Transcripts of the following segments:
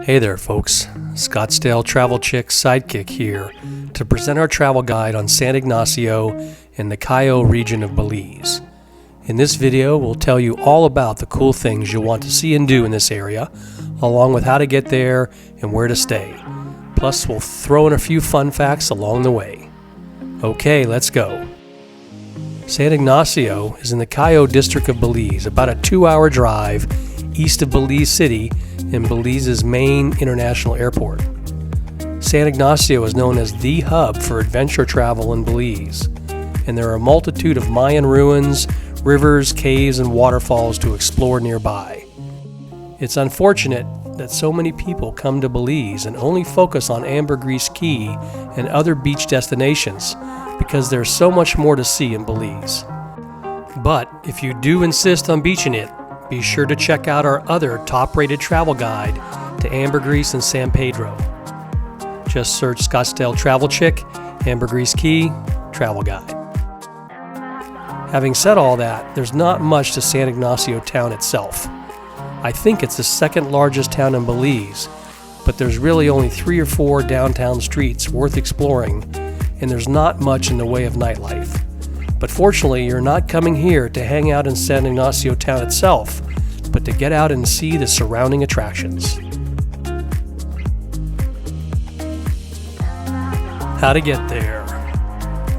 Hey there folks, Scottsdale Travel Chick Sidekick here to present our travel guide on San Ignacio in the Cayo region of Belize. In this video, we'll tell you all about the cool things you'll want to see and do in this area, along with how to get there and where to stay. Plus, we'll throw in a few fun facts along the way. Okay, let's go. San Ignacio is in the Cayo district of Belize, about a 2-hour drive east of Belize City in Belize's main international airport. San Ignacio is known as the hub for adventure travel in Belize, and there are a multitude of Mayan ruins, rivers, caves, and waterfalls to explore nearby. It's unfortunate that so many people come to Belize and only focus on Ambergris Caye and other beach destinations because there's so much more to see in Belize. But if you do insist on beaching it, be sure to check out our other top-rated travel guide to Ambergris and San Pedro. Just search Scottsdale Travel Chick, Ambergris Caye, Travel Guide. Having said all that, there's not much to San Ignacio town itself. I think it's the second largest town in Belize, but there's really only 3 or 4 downtown streets worth exploring, and there's not much in the way of nightlife. But fortunately, you're not coming here to hang out in San Ignacio town itself, but to get out and see the surrounding attractions. How to get there?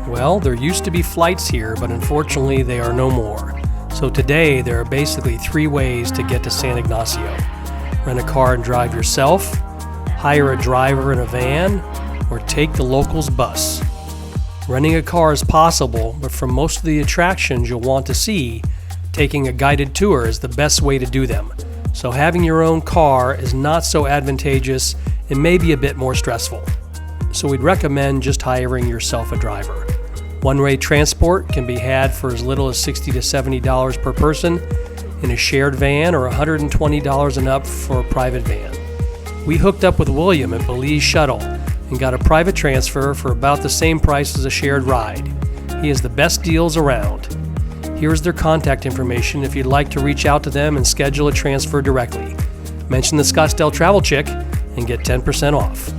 Well, there used to be flights here, but unfortunately they are no more. So today there are basically 3 ways to get to San Ignacio. Rent a car and drive yourself, hire a driver in a van, or take the locals bus. Renting a car is possible, but for most of the attractions you'll want to see, taking a guided tour is the best way to do them. So having your own car is not so advantageous and may be a bit more stressful. So we'd recommend just hiring yourself a driver. One-way transport can be had for as little as $60 to $70 per person in a shared van, or $120 and up for a private van. We hooked up with William at Belize Shuttle and got a private transfer for about the same price as a shared ride. He has the best deals around. Here's their contact information if you'd like to reach out to them and schedule a transfer directly. Mention the Scottsdale Travel Chick and get 10% off.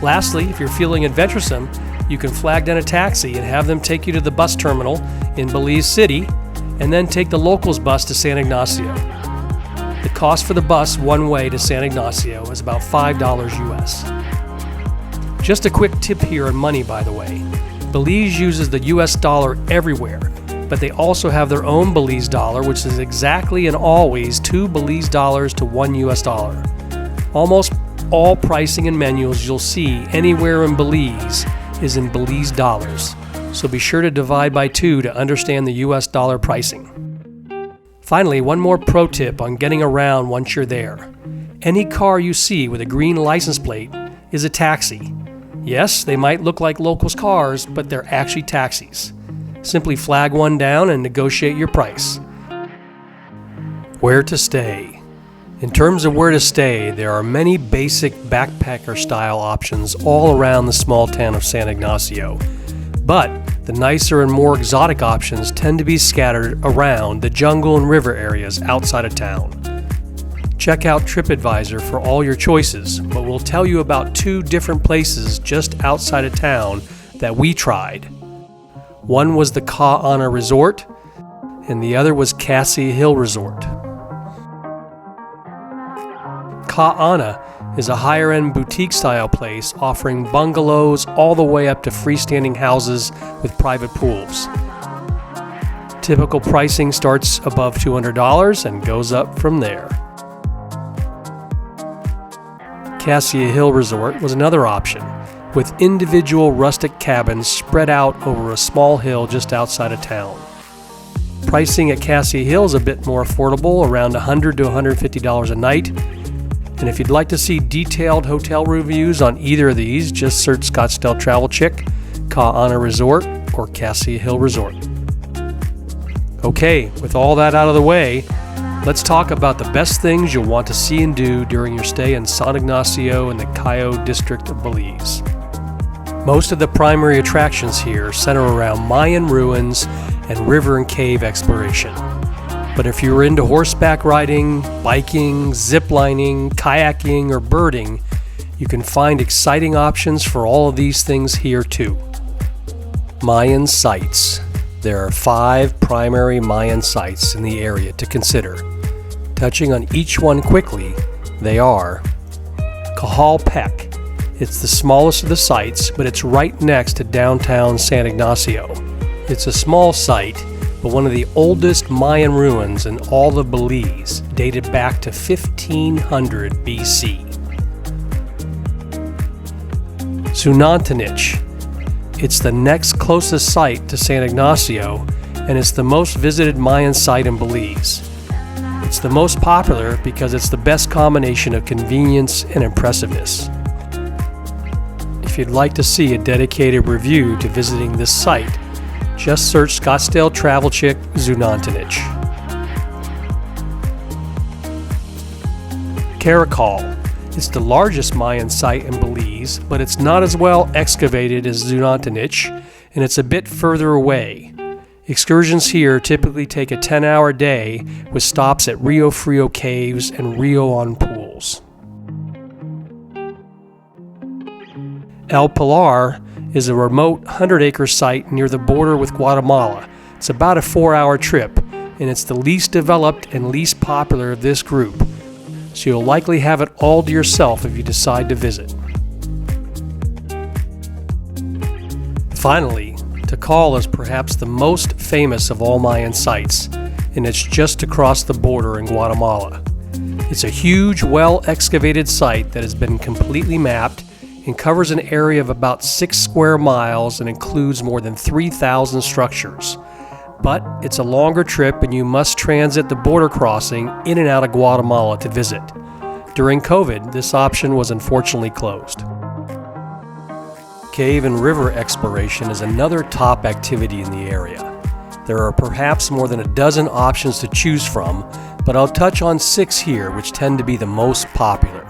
Lastly, if you're feeling adventuresome, you can flag down a taxi and have them take you to the bus terminal in Belize City and then take the locals bus to San Ignacio. The cost for the bus one way to San Ignacio is about $5 US. Just a quick tip here on money, by the way. Belize uses the US dollar everywhere, but they also have their own Belize dollar, which is exactly and always 2 Belize dollars to 1 US dollar. Almost all pricing and menus you'll see anywhere in Belize is in Belize dollars, so be sure to divide by 2 to understand the US dollar pricing. Finally, one more pro tip on getting around once you're there. Any car you see with a green license plate is a taxi. Yes, they might look like locals' cars, but they're actually taxis. Simply flag one down and negotiate your price. Where to stay? In terms of where to stay, there are many basic backpacker-style options all around the small town of San Ignacio. But the nicer and more exotic options tend to be scattered around the jungle and river areas outside of town. Check out TripAdvisor for all your choices, but we'll tell you about 2 different places just outside of town that we tried. One was the Cayo Resort, and the other was Cayo Hill Resort. Cayo is a higher-end boutique-style place offering bungalows all the way up to freestanding houses with private pools. Typical pricing starts above $200 and goes up from there. Cayo Hill Resort was another option, with individual rustic cabins spread out over a small hill just outside of town. Pricing at Cayo Hill is a bit more affordable, around $100 to $150 a night. And if you'd like to see detailed hotel reviews on either of these, just search Scottsdale Travel Chick, Cayo Resort, or Cayo Hill Resort. Okay, with all that out of the way, let's talk about the best things you'll want to see and do during your stay in San Ignacio in the Cayo district of Belize. Most of the primary attractions here center around Mayan ruins and river and cave exploration. But if you're into horseback riding, biking, ziplining, kayaking, or birding, you can find exciting options for all of these things here too. Mayan Sights. There are 5 primary Mayan sites in the area to consider. Touching on each one quickly, they are Cajalpec. It's the smallest of the sites, but it's right next to downtown San Ignacio. It's a small site, but one of the oldest Mayan ruins in all of Belize, dated back to 1500 BC. Sunantanich. It's the next closest site to San Ignacio, and it's the most visited Mayan site in Belize. It's the most popular because it's the best combination of convenience and impressiveness. If you'd like to see a dedicated review to visiting this site, just search Scottsdale Travel Chick Zunantanich. Caracol. It's the largest Mayan site in Belize, but it's not as well excavated as Zunantanich, and it's a bit further away. Excursions here typically take a 10-hour day with stops at Rio Frio Caves and Rio on Pools. El Pilar is a remote 100-acre site near the border with Guatemala. It's about a 4-hour trip, and it's the least developed and least popular of this group, so you'll likely have it all to yourself if you decide to visit. Finally, Tikal is perhaps the most famous of all Mayan sites, and it's just across the border in Guatemala. It's a huge, well-excavated site that has been completely mapped and covers an area of about 6 square miles and includes more than 3,000 structures. But it's a longer trip and you must transit the border crossing in and out of Guatemala to visit. During COVID, this option was unfortunately closed. Cave and river exploration is another top activity in the area. There are perhaps more than a dozen options to choose from, but I'll touch on 6 here which tend to be the most popular.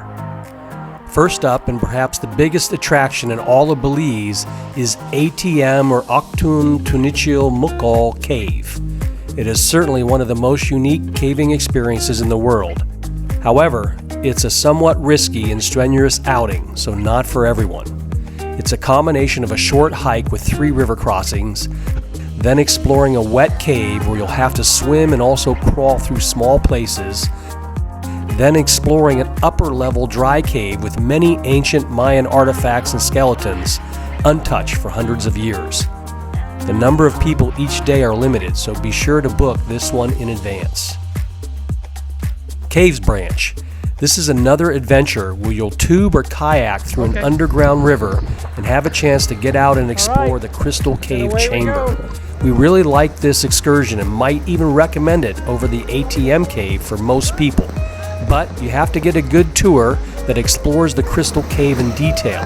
First up, and perhaps the biggest attraction in all of Belize, is ATM or Octun Tunichil Mukal Cave. It is certainly one of the most unique caving experiences in the world. However, it's a somewhat risky and strenuous outing, so not for everyone. It's a combination of a short hike with 3 river crossings, then exploring a wet cave where you'll have to swim and also crawl through small places, then exploring an upper-level dry cave with many ancient Mayan artifacts and skeletons, untouched for hundreds of years. The number of people each day are limited, so be sure to book this one in advance. Caves Branch. This is another adventure where you'll tube or kayak through an underground river and have a chance to get out and explore the Crystal Cave Chamber. We really like this excursion and might even recommend it over the ATM Cave for most people. But you have to get a good tour that explores the Crystal Cave in detail.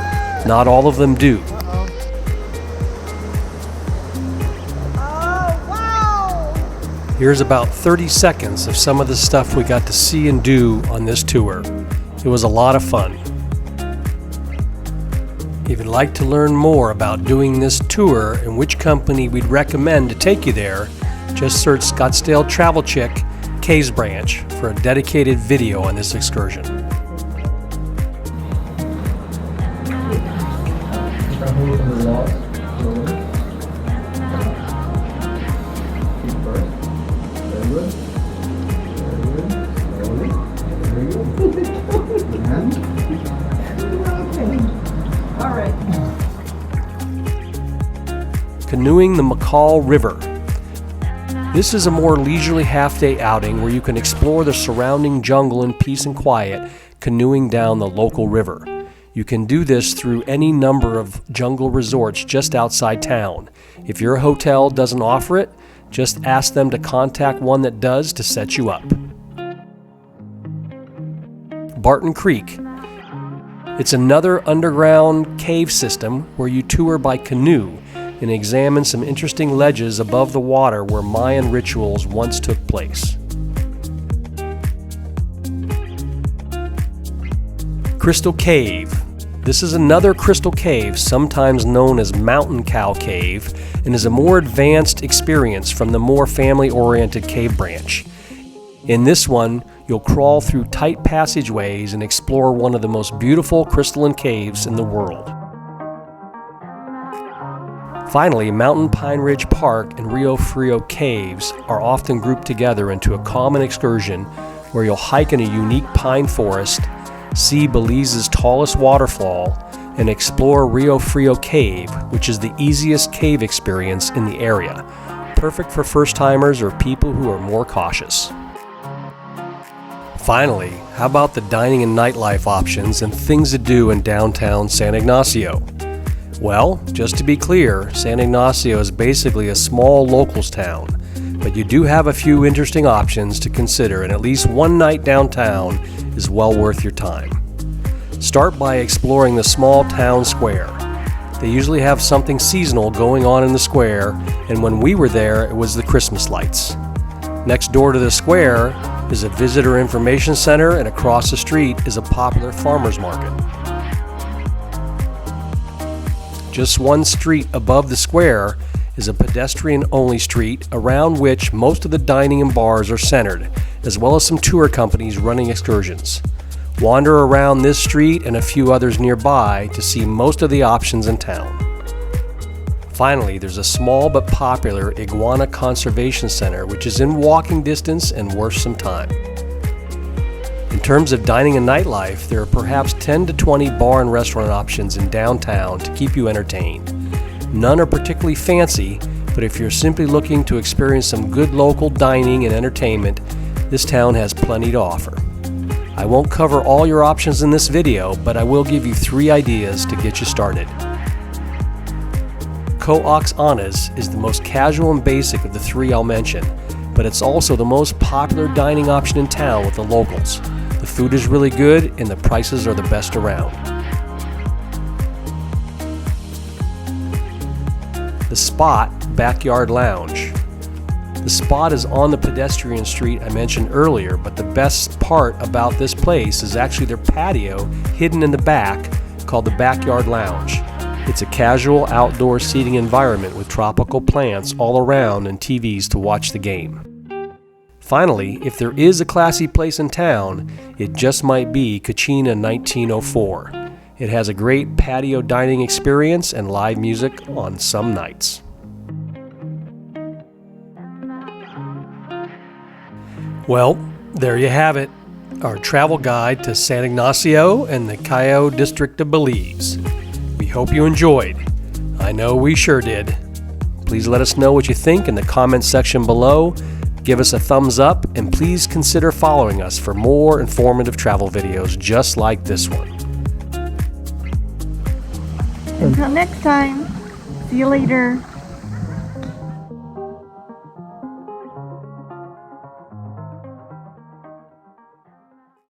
Not all of them do. Here's about 30 seconds of some of the stuff we got to see and do on this tour. It was a lot of fun. If you'd like to learn more about doing this tour and which company we'd recommend to take you there, just search Scottsdale Travel Chick Caves Branch for a dedicated video on this excursion. Canoeing the McCall River. This is a more leisurely half-day outing where you can explore the surrounding jungle in peace and quiet, canoeing down the local river. You can do this through any number of jungle resorts just outside town. If your hotel doesn't offer it, just ask them to contact one that does to set you up. Barton Creek. It's another underground cave system where you tour by canoe and examine some interesting ledges above the water where Mayan rituals once took place. Crystal Cave. This is another crystal cave, sometimes known as Mountain Cow Cave, and is a more advanced experience from the more family-oriented Cave Branch. In this one, you'll crawl through tight passageways and explore one of the most beautiful crystalline caves in the world. Finally, Mountain Pine Ridge Park and Rio Frio Caves are often grouped together into a common excursion where you'll hike in a unique pine forest, see Belize's tallest waterfall, and explore Rio Frio Cave, which is the easiest cave experience in the area, perfect for first-timers or people who are more cautious. Finally, how about the dining and nightlife options and things to do in downtown San Ignacio? Well, just to be clear, San Ignacio is basically a small locals town, but you do have a few interesting options to consider, and at least one night downtown is well worth your time. Start by exploring the small town square. They usually have something seasonal going on in the square, and when we were there, it was the Christmas lights. Next door to the square is a visitor information center, and across the street is a popular farmer's market. Just one street above the square is a pedestrian-only street around which most of the dining and bars are centered, as well as some tour companies running excursions. Wander around this street and a few others nearby to see most of the options in town. Finally, there's a small but popular iguana conservation center which is in walking distance and worth some time. In terms of dining and nightlife, there are perhaps 10 to 20 bar and restaurant options in downtown to keep you entertained. None are particularly fancy, but if you're simply looking to experience some good local dining and entertainment, this town has plenty to offer. I won't cover all your options in this video, but I will give you 3 ideas to get you started. Coax Anna's is the most casual and basic of the 3 I'll mention, but it's also the most popular dining option in town with the locals. The food is really good and the prices are the best around. The Spot Backyard Lounge. The Spot is on the pedestrian street I mentioned earlier, but the best part about this place is actually their patio hidden in the back called the Backyard Lounge. It's a casual outdoor seating environment with tropical plants all around and TVs to watch the game. Finally, if there is a classy place in town, it just might be Kachina 1904. It has a great patio dining experience and live music on some nights. Well, there you have it, our travel guide to San Ignacio and the Cayo district of Belize. We hope you enjoyed. I know we sure did. Please let us know what you think in the comments section below. Give us a thumbs up, and please consider following us for more informative travel videos just like this one. Until next time, see you later.